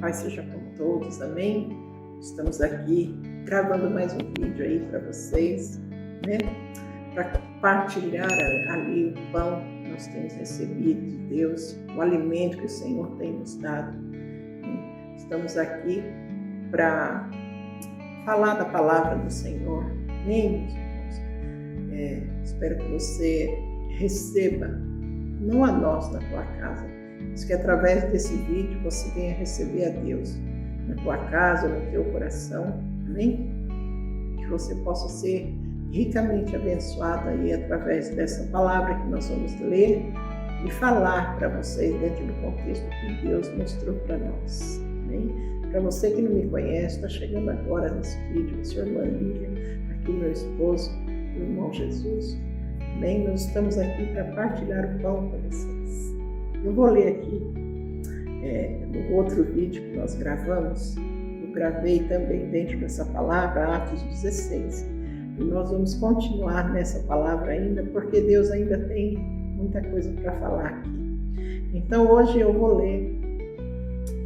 paz seja com todos, amém? Estamos aqui gravando mais um vídeo aí para vocês, né? Para partilhar ali o pão que nós temos recebido de Deus, o alimento que o Senhor tem nos dado. Estamos aqui para falar da palavra do Senhor, amém, meus irmãos? Espero que você receba, não a nós na tua casa, mas que através desse vídeo você venha receber a Deus na tua casa, no teu coração, amém? Que você possa ser ricamente abençoado aí através dessa palavra que nós vamos ler e falar para vocês dentro do contexto que Deus mostrou para nós, amém? Para você que não me conhece, está chegando agora nesse vídeo, a sua irmã Lília, aqui meu esposo, meu irmão Jesus, amém? Nós estamos aqui para partilhar o pão com vocês. Eu vou ler aqui, no outro vídeo que nós gravamos, eu gravei também dentro dessa palavra, Atos 16. E nós vamos continuar nessa palavra ainda, porque Deus ainda tem muita coisa para falar aqui. Então hoje eu vou ler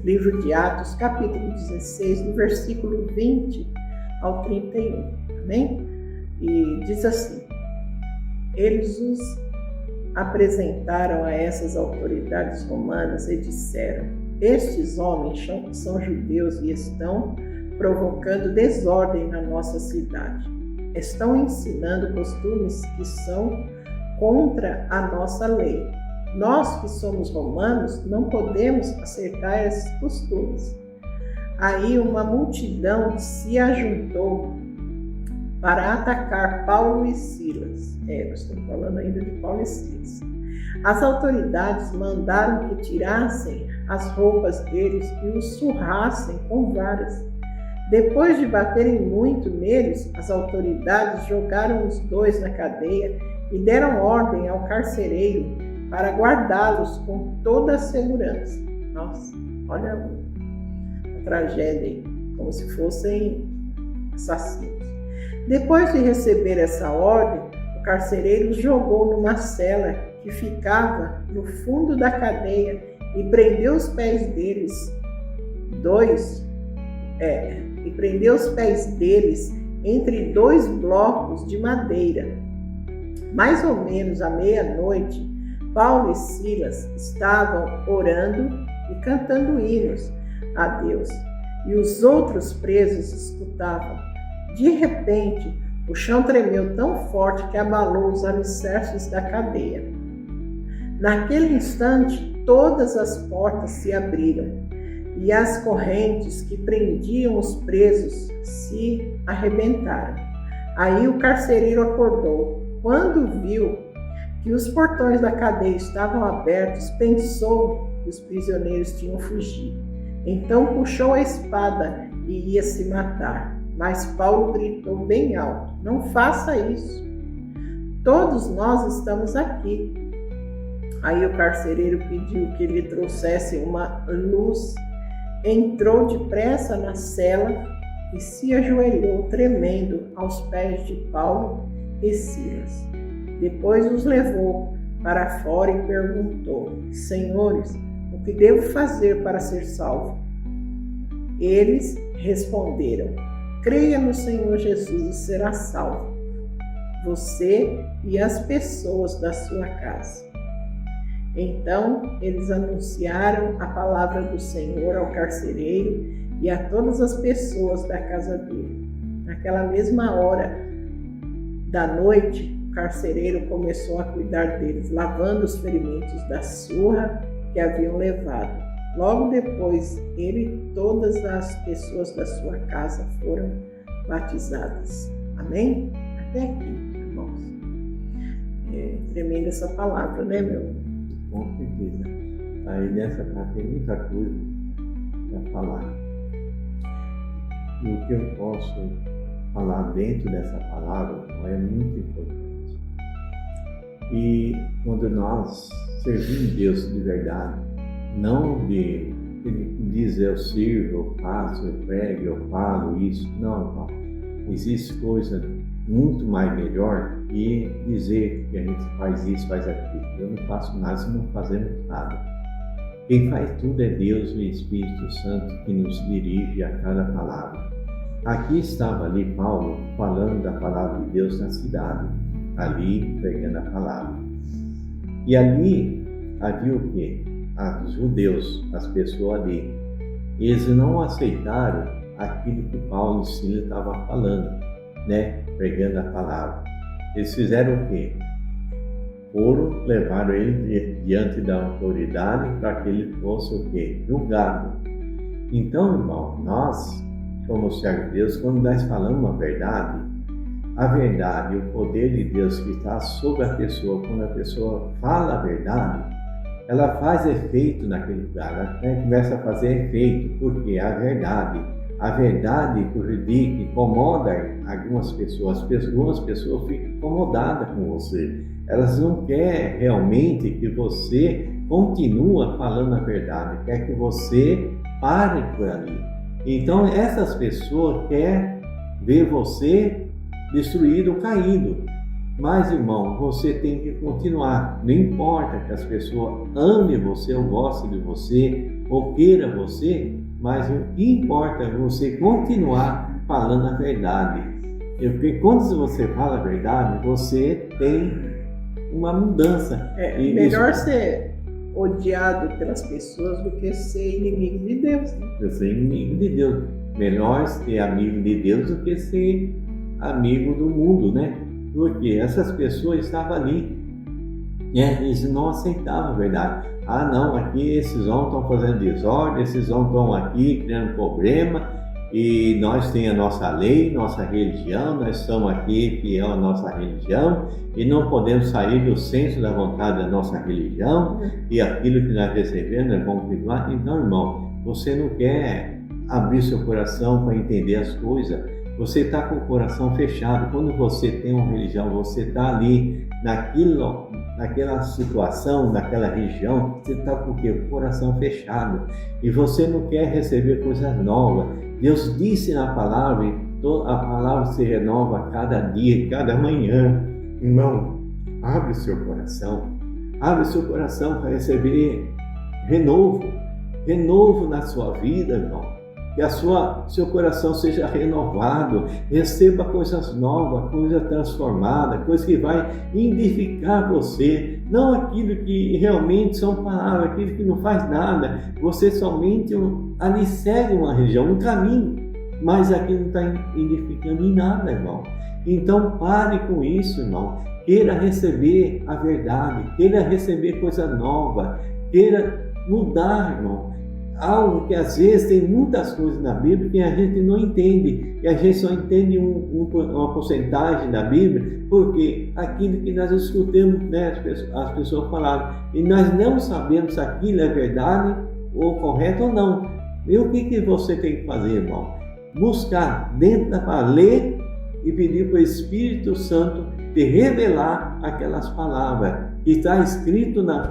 livro de Atos, capítulo 16, do versículo 20 ao 31, amém? E diz assim: eles os apresentaram a essas autoridades romanas e disseram: estes homens são judeus e estão provocando desordem na nossa cidade. Estão ensinando costumes que são contra a nossa lei. Nós que somos romanos não podemos aceitar esses costumes. Aí uma multidão se ajuntou para atacar Paulo e Silas. Nós estamos falando ainda de Paulo e Silas. As autoridades mandaram que tirassem as roupas deles e os surrassem com varas. Depois de baterem muito neles, as autoridades jogaram os dois na cadeia e deram ordem ao carcereiro para guardá-los com toda a segurança. Nossa, olha a tragédia aí, como se fossem assassinos. Depois de receber essa ordem, o carcereiro os jogou numa cela que ficava no fundo da cadeia e prendeu os pés deles entre dois blocos de madeira. Mais ou menos à meia-noite, Paulo e Silas estavam orando e cantando hinos a Deus, e os outros presos escutavam. De repente, o chão tremeu tão forte que abalou os alicerces da cadeia. Naquele instante, todas as portas se abriram e as correntes que prendiam os presos se arrebentaram. Aí o carcereiro acordou. Quando viu que os portões da cadeia estavam abertos, pensou que os prisioneiros tinham fugido. Então puxou a espada e ia se matar. Mas Paulo gritou bem alto: não faça isso. Todos nós estamos aqui. Aí o carcereiro pediu que lhe trouxesse uma luz, entrou depressa na cela e se ajoelhou tremendo aos pés de Paulo e Silas. Depois os levou para fora e perguntou: senhores, o que devo fazer para ser salvo? Eles responderam: creia no Senhor Jesus e será salvo, você e as pessoas da sua casa. Então eles anunciaram a palavra do Senhor ao carcereiro e a todas as pessoas da casa dele. Naquela mesma hora da noite, o carcereiro começou a cuidar deles, lavando os ferimentos da surra que haviam levado. Logo depois, ele e todas as pessoas da sua casa foram batizadas. Amém? Até aqui, irmãos. Tremenda essa palavra, né, meu? Com certeza. Aí nessa parte tem muita coisa para falar. E o que eu posso falar dentro dessa palavra é muito importante. E quando nós servimos Deus de verdade, não de dizer eu sirvo, eu faço, eu prego, eu falo isso. Não. Existe coisa muito mais melhor que dizer que a gente faz isso, faz aquilo. Eu não faço nada se não fazemos nada. Quem faz tudo é Deus e o Espírito Santo que nos dirige a cada palavra. Aqui estava ali Paulo falando da palavra de Deus na cidade, ali pregando a palavra. E ali havia o quê? Os judeus, as pessoas ali. Eles não aceitaram aquilo que Paulo e Silas estavam falando, né? Pregando a palavra. Eles fizeram o quê? Levaram ele diante da autoridade para que ele fosse o quê? Julgado. Então, irmão, nós, como servos de Deus, quando nós falamos a verdade e o poder de Deus que está sobre a pessoa, quando a pessoa fala a verdade, ela faz efeito naquele lugar, ela começa a fazer efeito, porque a verdade prejudica, incomoda algumas pessoas ficam incomodadas com você, elas não querem realmente que você continue falando a verdade, quer que você pare por ali. Então essas pessoas querem ver você destruído ou caído. Mas, irmão, você tem que continuar. Não importa que as pessoas amem você ou gostem de você ou queiram você, mas o que importa é você continuar falando a verdade. Porque quando você fala a verdade, você tem uma mudança. Melhor ser odiado pelas pessoas do que ser inimigo de Deus. Né? Ser inimigo de Deus. Melhor ser amigo de Deus do que ser amigo do mundo, né? Porque essas pessoas estavam ali, eles não aceitavam a verdade. Não, aqui esses homens estão fazendo desordem, esses homens estão aqui criando problema, e nós temos a nossa lei, nossa religião, nós estamos aqui fiel à nossa religião, e não podemos sair do centro da vontade da nossa religião, e aquilo que nós recebemos, nós vamos continuar. Então, irmão, você não quer abrir seu coração para entender as coisas. Você está com o coração fechado. Quando você tem uma religião, você está ali naquela situação, naquela região, você está com o quê? O coração fechado. E você não quer receber coisas novas. Deus disse na palavra, a palavra se renova a cada dia, cada manhã. Irmão, abre seu coração. Abre seu coração para receber renovo na sua vida, irmão. Que seu coração seja renovado, receba coisas novas, coisas transformadas, coisas que vai edificar você, não aquilo que realmente são palavras, aquilo que não faz nada, você somente ali segue uma região, um caminho, mas aqui não está edificando em nada, irmão. Então pare com isso, irmão, queira receber a verdade, queira receber coisa nova, queira mudar, irmão. Algo que às vezes tem muitas coisas na Bíblia que a gente não entende, e a gente só entende uma porcentagem da Bíblia, porque aquilo que nós escutamos, né, as pessoas falaram, e nós não sabemos se aquilo é verdade ou correto ou não. E o que você tem que fazer, irmão? Buscar dentro da palavra, ler e pedir para o Espírito Santo te revelar aquelas palavras que está escrito na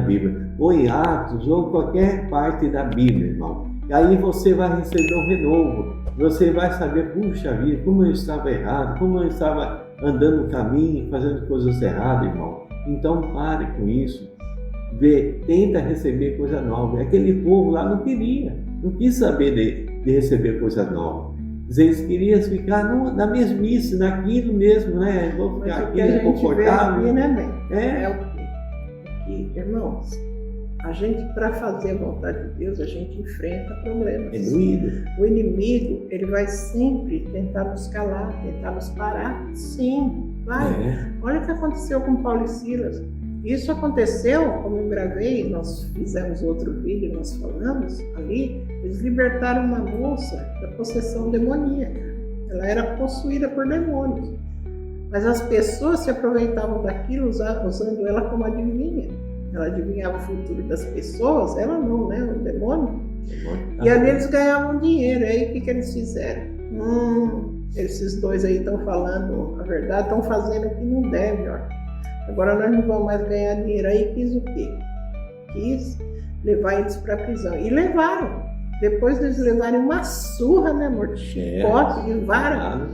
Bíblia, ou em Atos, ou qualquer parte da Bíblia, irmão. E aí você vai receber um renovo, você vai saber, puxa vida, como eu estava errado, como eu estava andando no caminho, fazendo coisas erradas, irmão. Então pare com isso, tenta receber coisa nova. Aquele povo lá não quis saber de receber coisa nova. Eles queriam ficar na mesmice, naquilo mesmo, né? Vou ficar aqui confortável. Aqui, né, bem? É o que, irmãos, a gente, para fazer a vontade de Deus, a gente enfrenta problemas. O inimigo, ele vai sempre tentar nos calar, tentar nos parar. Sim, vai. Olha o que aconteceu com Paulo e Silas. Isso aconteceu, como eu gravei, nós fizemos outro vídeo, nós falamos ali, eles libertaram uma moça da possessão demoníaca. Ela era possuída por demônios. Mas as pessoas se aproveitavam daquilo usando ela como adivinha. Ela adivinhava o futuro das pessoas, ela não, né? O demônio. E ali eles ganhavam dinheiro. E aí o que eles fizeram? Esses dois aí estão falando a verdade, estão fazendo o que não deve, ó. Agora nós não vamos mais ganhar dinheiro. Aí quis o quê? Quis levar eles para a prisão. E levaram. Depois eles levaram uma surra, né, amor? Chicote, levaram.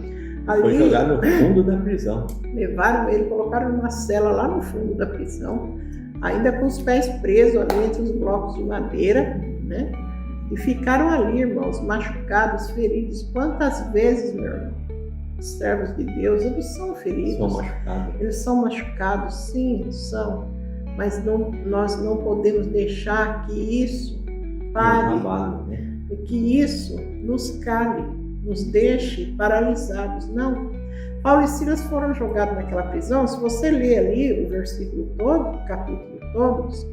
Foi jogado no fundo da prisão. Levaram ele, colocaram numa cela lá no fundo da prisão. ainda com os pés presos ali entre os blocos de madeira, né? E ficaram ali, irmãos, machucados, feridos. Quantas vezes, meu irmão, os servos de Deus, eles são feridos. São machucados. Eles são machucados, sim, são. Mas nós não podemos deixar que isso pare, que isso nos cale, nos deixe paralisados. Não. Paulo e Silas foram jogados naquela prisão. Se você ler ali o versículo todo, o capítulo todos,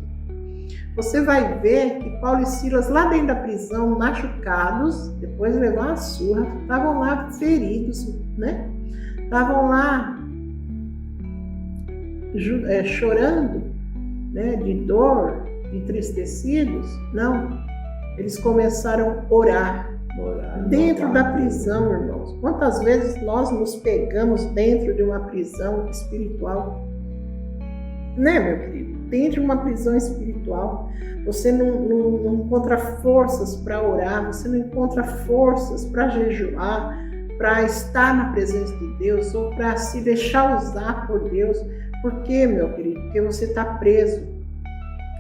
você vai ver que Paulo e Silas, lá dentro da prisão, machucados, depois de levar uma surra, estavam lá feridos, né? Estavam lá chorando, né? De dor, entristecidos. Não, eles começaram a orar dentro da prisão, irmãos. Quantas vezes nós nos pegamos dentro de uma prisão espiritual? Né, meu querido? Dentro de uma prisão espiritual, você não encontra forças para orar, você não encontra forças para jejuar, para estar na presença de Deus ou para se deixar usar por Deus. Por quê, meu querido? Porque você está preso,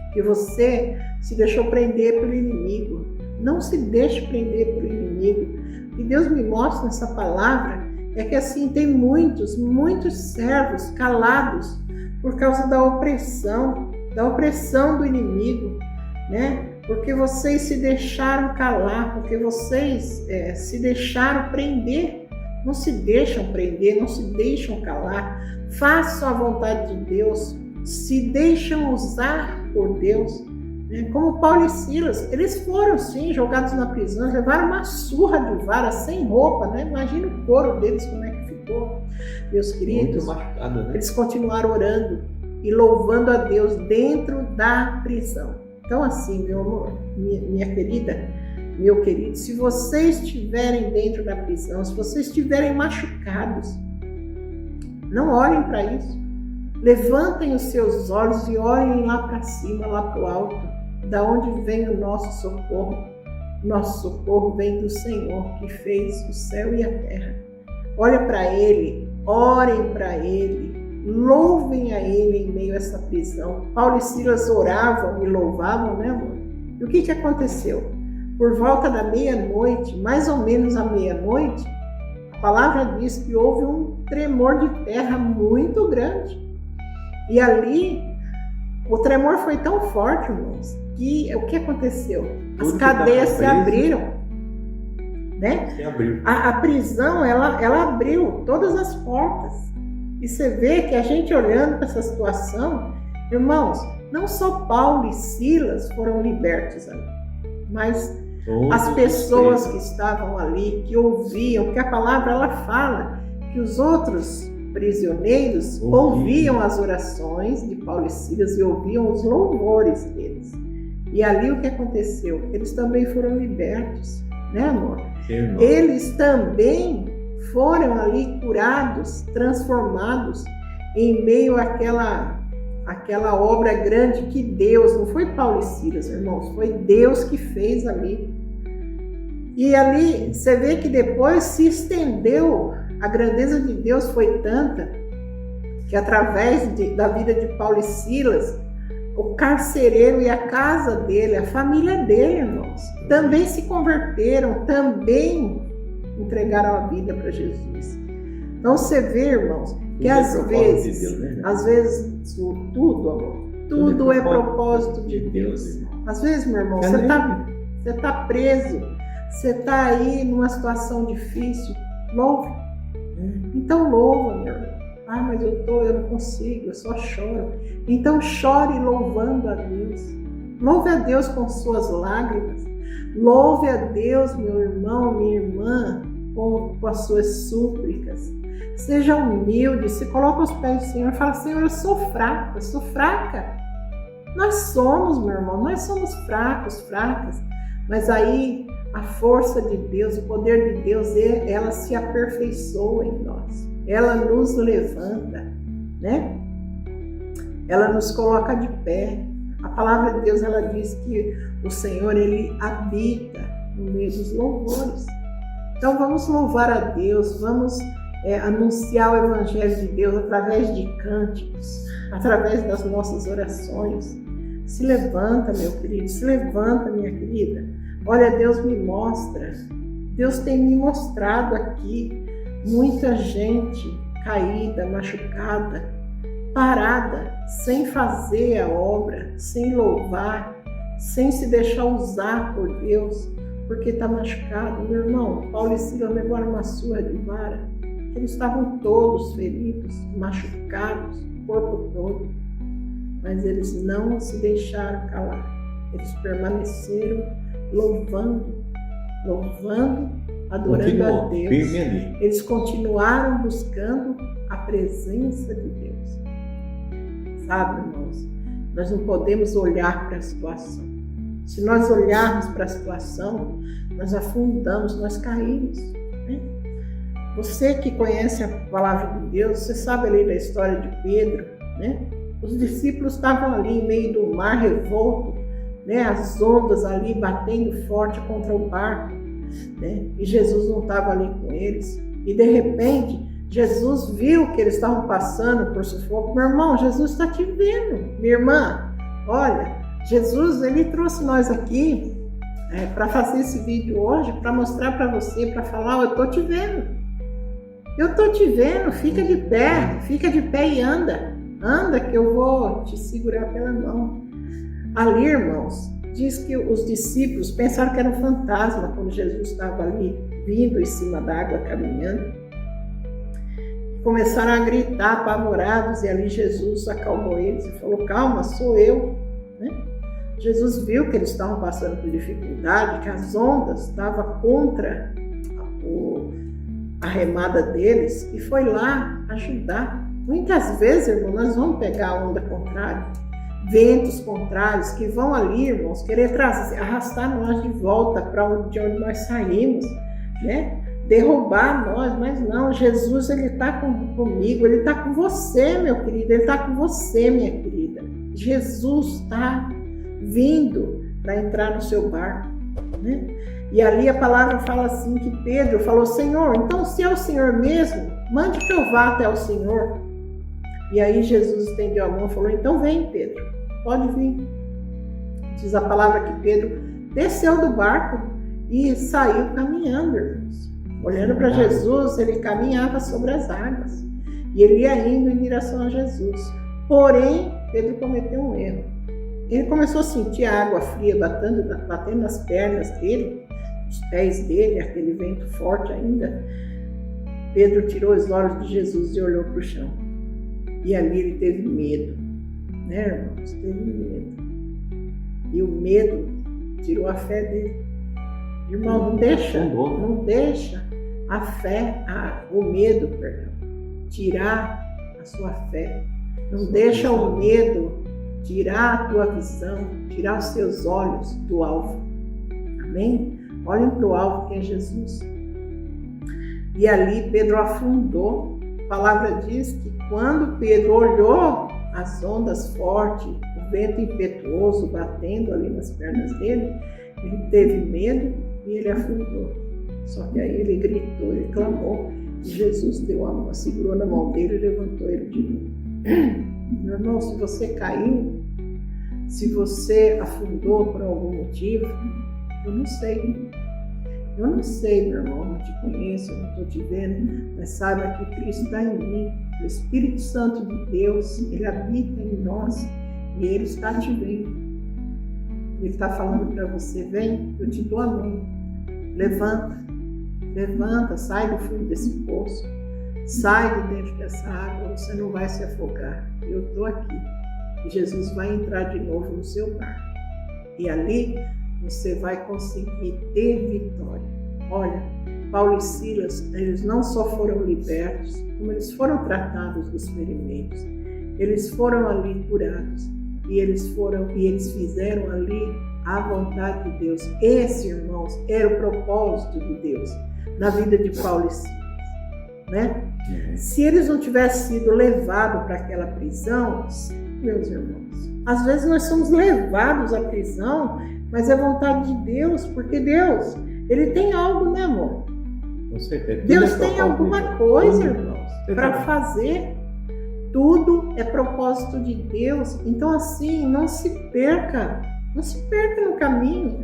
porque você se deixou prender pelo inimigo. Não se deixe prender pelo inimigo. O que Deus me mostra nessa palavra é que assim tem muitos servos calados por causa da opressão do inimigo, né? Porque vocês se deixaram calar, porque vocês se deixaram prender. Não se deixam prender, não se deixam calar. Façam a vontade de Deus, se deixam usar por Deus. Como Paulo e Silas, eles foram sim jogados na prisão, levaram uma surra de vara sem roupa, né? Imagina o couro deles como é que ficou, meus queridos. Muito machucado, né? Eles continuaram orando e louvando a Deus dentro da prisão. Então assim, meu amor, minha querida, meu querido, se vocês estiverem dentro da prisão, se vocês estiverem machucados, não olhem para isso. Levantem os seus olhos e olhem lá para cima, lá para o alto, da onde vem o nosso socorro. Nosso socorro vem do Senhor, que fez o céu e a terra. Olha para Ele, orem para Ele, louvem a Ele em meio a essa prisão. Paulo e Silas oravam e louvavam, né, amor? E o que aconteceu? Por volta da meia-noite, mais ou menos à meia-noite, a palavra diz que houve um tremor de terra muito grande. E ali, o tremor foi tão forte, irmãos, que o que aconteceu? As cadeias se abriram, né? Se abriu. A prisão, ela abriu todas as portas. E você vê que a gente olhando para essa situação, irmãos, não só Paulo e Silas foram libertos ali, mas as pessoas que estavam ali, que ouviam, porque a palavra ela fala que os outros prisioneiros ouviam as orações de Paulo e Silas e ouviam os louvores deles. E ali o que aconteceu? Eles também foram libertos, né, amor? Sim, eles também foram ali curados, transformados em meio àquela obra grande que Deus, não foi Paulo e Silas, irmãos, foi Deus que fez ali. E ali você vê que depois se estendeu. A grandeza de Deus foi tanta que através da vida de Paulo e Silas, o carcereiro e a casa dele, a família dele, irmãos, também se converteram, também entregaram a vida para Jesus. Então você vê, irmãos, que às vezes tudo, amor, tudo é propósito de Deus. Às vezes, meu irmão, você tá preso, você tá aí numa situação difícil, louve. Então louva, meu irmão. Ah, mas eu não consigo, eu só choro. Então chore louvando a Deus. Louve a Deus com suas lágrimas. Louve a Deus, meu irmão, minha irmã, com as suas súplicas. Seja humilde, se coloca aos pés do Senhor e fala: Senhor, eu sou fraca. Nós somos, meu irmão, nós somos fracas. Mas aí a força de Deus, o poder de Deus, ela se aperfeiçoa em nós. Ela nos levanta, né? Ela nos coloca de pé. A palavra de Deus, ela diz que o Senhor, Ele habita no meio dos louvores. Então vamos louvar a Deus, vamos anunciar o Evangelho de Deus através de cânticos, através das nossas orações. Se levanta, meu querido, se levanta, minha querida. Olha, Deus me mostra, Deus tem me mostrado aqui muita gente caída, machucada, parada, sem fazer a obra, sem louvar, sem se deixar usar por Deus, porque está machucado. Meu irmão, Paulo e Silas levaram uma surra de vara. Eles estavam todos feridos, machucados, o corpo todo. Mas eles não se deixaram calar. Eles permaneceram louvando, adorando a Deus. Eles continuaram buscando a presença de Deus. Sabe, irmãos, nós não podemos olhar para a situação. Se nós olharmos para a situação, nós afundamos, nós caímos. Né? Você que conhece a palavra de Deus, você sabe ali da história de Pedro, né? Os discípulos estavam ali em meio do mar revolto, né? As ondas ali batendo forte contra o barco, né? E Jesus não estava ali com eles. E de repente, Jesus viu que eles estavam passando por sufoco. Meu irmão, Jesus está te vendo. Minha irmã, olha, Jesus, ele trouxe nós aqui para fazer esse vídeo hoje, para mostrar para você, para falar, eu estou te vendo. Eu estou te vendo, fica de pé e anda. Anda que eu vou te segurar pela mão. Ali, irmãos, diz que os discípulos pensaram que era um fantasma quando Jesus estava ali, vindo em cima da água, caminhando. Começaram a gritar, apavorados, e ali Jesus acalmou eles e falou, calma, sou eu. Né? Jesus viu que eles estavam passando por dificuldade, que as ondas estavam contra a remada deles, e foi lá ajudar. Muitas vezes, irmão, nós vamos pegar a onda contrária, ventos contrários que vão ali, irmãos, querer arrastar nós de volta para onde nós saímos, né? Derrubar nós, mas não, Jesus, ele está comigo, ele está com você, meu querido, ele está com você, minha querida. Jesus está vindo para entrar no seu barco, né? E ali a palavra fala assim, que Pedro falou, Senhor, então se é o Senhor mesmo, mande que eu vá até o Senhor. E aí Jesus estendeu a mão e falou, então vem, Pedro, pode vir. Diz a palavra que Pedro desceu do barco e saiu caminhando, irmãos. Olhando para Jesus, ele caminhava sobre as águas. E ele ia indo em direção a Jesus. Porém, Pedro cometeu um erro. Ele começou a sentir a água fria batendo nas pernas dele, nos pés dele, aquele vento forte ainda. Pedro tirou os olhos de Jesus e olhou para o chão. E ali ele teve medo, né, irmãos? Teve medo. E o medo tirou a fé dele. Irmão, não deixa a fé, o medo, tirar a sua fé. Não deixa o medo tirar a tua visão, tirar os seus olhos do alvo. Amém? Olhem para o alvo que é Jesus. E ali Pedro afundou. A palavra diz que quando Pedro olhou as ondas fortes, o vento impetuoso batendo ali nas pernas dele, ele teve medo e ele afundou. Só que aí ele gritou, ele clamou, e Jesus deu a mão, segurou na mão dele e levantou ele de novo. Meu irmão, se você caiu, se você afundou por algum motivo, eu não sei. Eu não sei, meu irmão, eu não te conheço, eu não estou te vendo, mas saiba que Cristo está em mim. O Espírito Santo de Deus, ele habita em nós e ele está te vendo. Ele está falando para você, vem, eu te dou a mão. Levanta, sai do fundo desse poço, sai de dentro dessa água, você não vai se afogar. Eu estou aqui. E Jesus vai entrar de novo no seu barco. E ali você vai conseguir ter vitória. Olha, Paulo e Silas, eles não só foram libertos, como eles foram tratados dos ferimentos. Eles foram ali curados. E eles fizeram ali a vontade de Deus. Esse, irmãos, era o propósito de Deus na vida de Paulo e Silas, né? Se eles não tivessem sido levados para aquela prisão, meus irmãos, às vezes nós somos levados à prisão, mas é vontade de Deus, porque Deus, ele tem algo, né, amor? Com certeza. Deus tem alguma coisa, irmãos, para fazer. tudo é propósito de Deus. Então, assim, não se perca no caminho.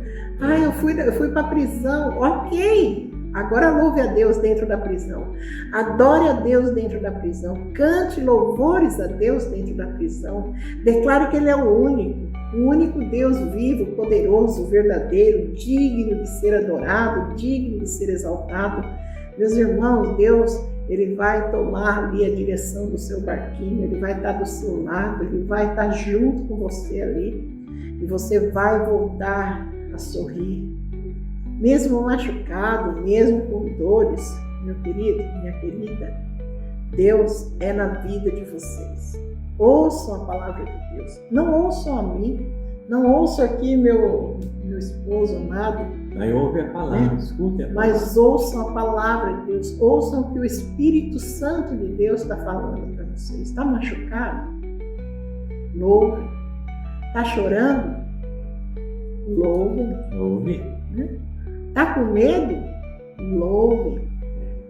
Eu fui para a prisão, ok. Agora louve a Deus dentro da prisão. Adore a Deus dentro da prisão. Cante louvores a Deus dentro da prisão. Declare que Ele é o único Deus vivo, poderoso, verdadeiro, digno de ser adorado, digno de ser exaltado. Meus irmãos, Deus, Ele vai tomar ali a direção do seu barquinho, Ele vai estar do seu lado, Ele vai estar junto com você ali. E você vai voltar a sorrir. Mesmo machucado, mesmo com dores, meu querido, minha querida, Deus é na vida de vocês. Ouçam a palavra de Deus. Não ouçam a mim, não ouçam aqui meu esposo amado. Aí ouve a palavra, escute a palavra. Mas ouçam a palavra de Deus, ouçam o que o Espírito Santo de Deus está falando para vocês. Está machucado? Louve. Está chorando? Louve. Está com medo? Louve.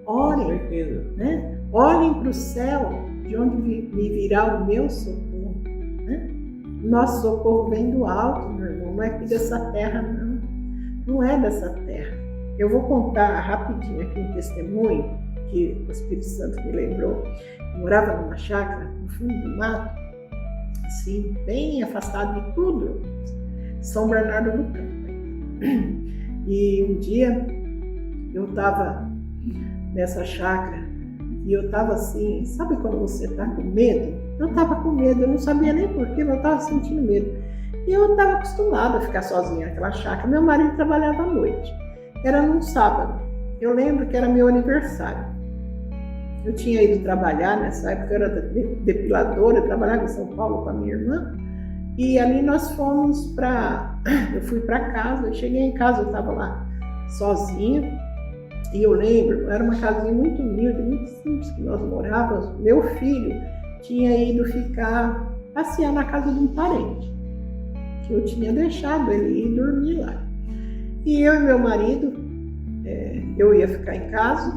Orem. Com certeza. Né? Olhem para o céu, de onde me virá o meu socorro. Né? Nosso socorro vem do alto, meu irmão. Não é aqui dessa terra, não. Não é dessa terra. Eu vou contar rapidinho aqui um testemunho que o Espírito Santo me lembrou. Eu morava numa chácara, no fundo do mato, assim, bem afastado de tudo. São Bernardo do Campo. E um dia eu estava nessa chácara e eu estava assim, sabe quando você está com medo? Eu estava com medo, eu não sabia nem porquê, mas eu estava sentindo medo. E eu estava acostumada a ficar sozinha naquela chácara. Meu marido trabalhava à noite. Era num sábado. Eu lembro que era meu aniversário. Eu tinha ido trabalhar nessa época, eu era depiladora, eu trabalhava em São Paulo com a minha irmã. E ali nós fomos eu fui para casa, eu cheguei em casa, eu estava lá sozinha. E eu lembro, era uma casinha muito humilde, muito simples que nós morávamos. Meu filho tinha ido passear na casa de um parente, que eu tinha deixado ele ir dormir lá. E eu e meu marido, eu ia ficar em casa,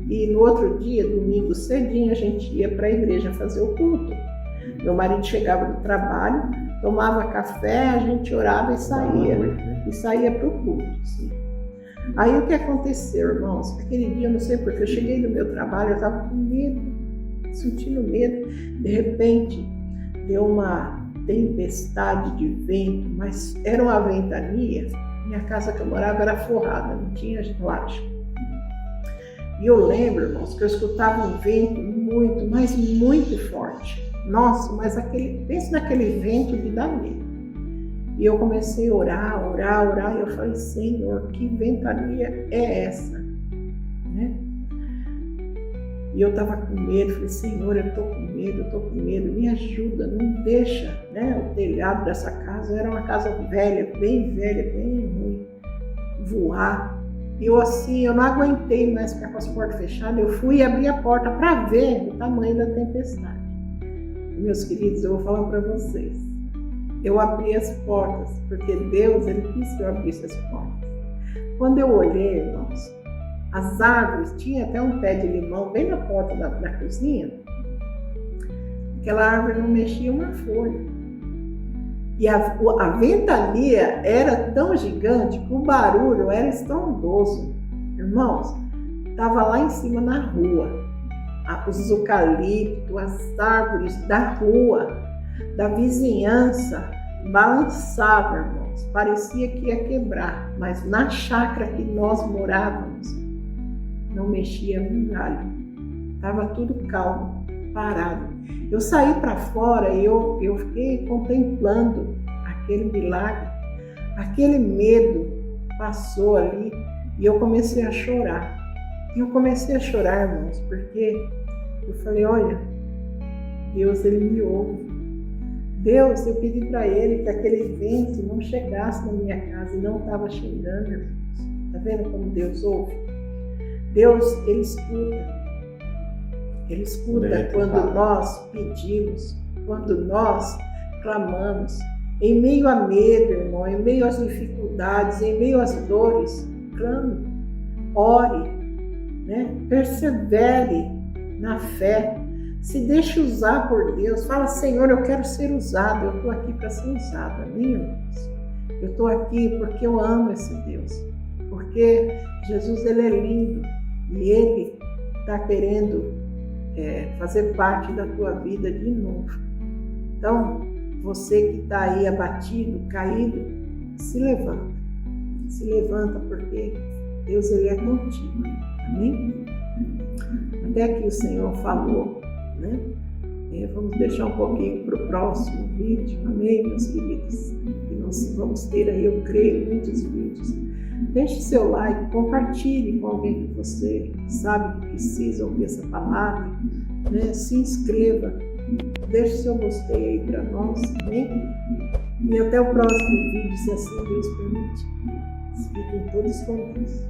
e no outro dia, domingo cedinho, a gente ia para a igreja fazer o culto. Meu marido chegava do trabalho, tomava café, a gente orava e saía para o culto. Assim. Aí o que aconteceu, irmãos? Aquele dia, eu não sei porque, eu cheguei do meu trabalho, eu estava com medo, sentindo medo. De repente, deu uma tempestade de vento, mas era uma ventania. Minha casa que eu morava era forrada, não tinha laje. E eu lembro, irmãos, que eu escutava um vento muito, mas muito forte. Nossa, mas pense naquele vento de dar medo. E eu comecei a orar, e eu falei, Senhor, que ventania é essa? Né? E eu estava com medo, falei, Senhor, eu estou com medo, me ajuda, não deixa, né? O telhado dessa casa era uma casa velha, bem ruim, voar. E eu não aguentei mais ficar com as portas fechadas, eu fui abrir a porta para ver o tamanho da tempestade. Meus queridos, eu vou falar para vocês. Eu abri as portas, porque Deus, Ele quis que eu abrisse as portas. Quando eu olhei, irmãos, as árvores, tinha até um pé de limão bem na porta da cozinha. Aquela árvore não mexia uma folha. E a ventania era tão gigante que o barulho era estrondoso. Irmãos, estava lá em cima na rua. Os eucaliptos, as árvores da rua, da vizinhança, balançavam, irmãos. Parecia que ia quebrar, mas na chácara que nós morávamos, não mexia um galho. Estava tudo calmo, parado. Eu saí para fora e eu fiquei contemplando aquele milagre. Aquele medo passou ali e eu comecei a chorar. Irmãos, porque eu falei, olha, Deus, Ele me ouve. Deus, eu pedi para Ele que aquele vento não chegasse na minha casa e não estava chegando, irmãos. Está vendo como Deus ouve? Deus, Ele escuta. Ele escuta quando nós pedimos, quando nós clamamos. Em meio a medo, irmão, em meio às dificuldades, em meio às dores, clame, ore, né? Persevere na fé. Se deixe usar por Deus. Fala, Senhor, eu quero ser usado. Eu estou aqui para ser usado. Amém, irmãos? Eu estou aqui porque eu amo esse Deus. Porque Jesus, ele é lindo. E ele está querendo fazer parte da tua vida de novo. Então, você que está aí abatido, caído, se levanta. Se levanta porque Deus, ele é contigo. Amém? Até aqui o Senhor falou, né? Vamos deixar um pouquinho para o próximo vídeo. Amém, meus queridos? E nós vamos ter aí, eu creio, muitos vídeos. Deixe seu like, compartilhe com alguém que você sabe que precisa ouvir essa palavra, né? Se inscreva, deixe seu gostei aí para nós, amém? E até o próximo vídeo, se assim Deus permitir. Fiquem todos com Deus.